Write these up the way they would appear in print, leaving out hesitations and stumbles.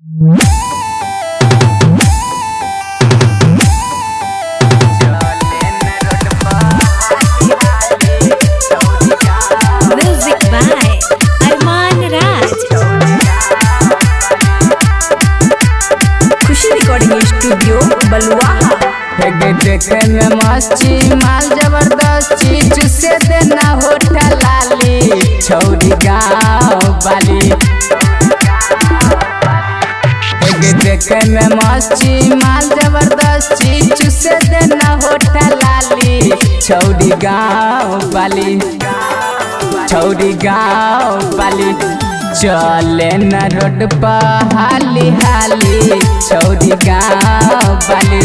Music by Arman Raj. Khushi recording studio Baluaha. देखे में मस्ती माल जबरदस्ती चुसे देना होठा लाली छौरी गाँव वाली। देखे में मस्ती माल जबरदस्ती चुसे देना होठा लाली छौरी गाँव वाली। छौरी गाँव वाली चले न रोड पर हाली हाली छौरी गाँव वाली।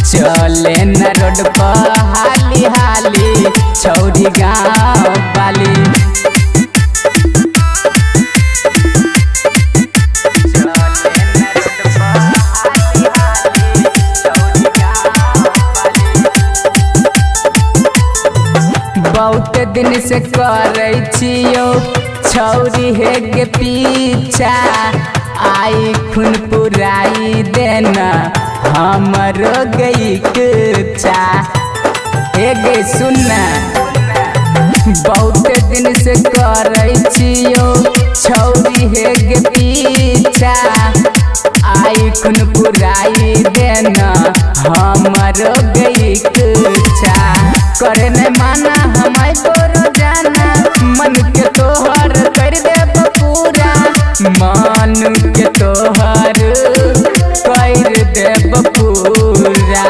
चले न रोड पर हाली हाली छौरी गाँव वाली। बहुत दिन से करे छियो छौरी है के पीछा आई खून पुराई देना हमरो गई कुचा। गे सुनना बहुत दिन से करे छियो छौरी है के पीछा आई खून पुराई देना हमरो गई कुचा। करे न माना हमारे को रोजाना मन के तोहर कर देब पूरा। मन के तोहर कर देब पूरा।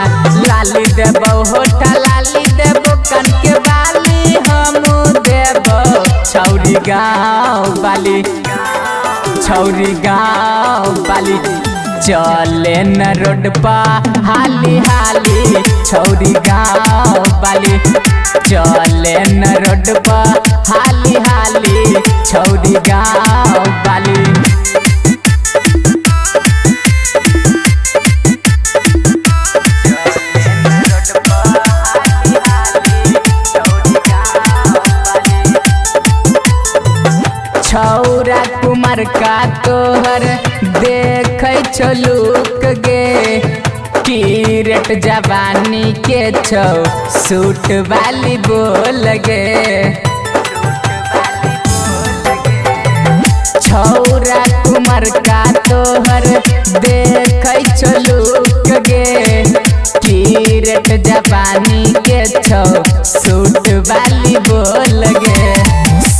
लाली देब होठा लाली देब कान के बाली हम देब छौरी गाँव वाली। छौरी गाँव वाली चले न रोड पर हाली हाली छौरी गाँव वाली। चले न रोड पर हाली हाली छौरी गाँव वाली। छौरा कुमार का तोहर देखे छो लुक गे किरट जवानी के छौ सूट वाली बोल गे। छौरा कुमार का तोहर देखे छो लुक गे किरट जवानी के छौ सूट वाली बोल गे।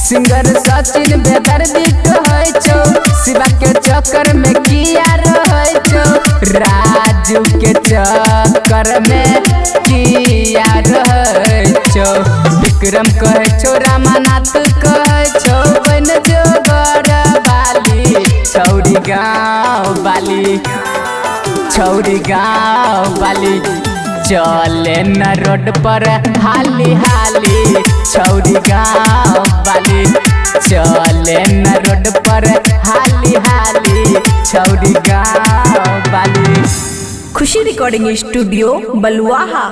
सिंगर सचिन बेदर्दी कहै छौ शिवा के चक्कर में किया रहै छौ। राजू के चक्कर में किया रहै छौ। विक्रम कहै छौ रामानाथ कहै छौ बन जोगर वाली छौरी गाँव वाली। छौरी गाँव वाली चले न रोड पर हाली हाली छौरी गाँव वाली। चले न रोड पर हाली हाली छौरी गाँव वाली। खुशी रिकॉर्डिंग स्टूडियो बलुआहा।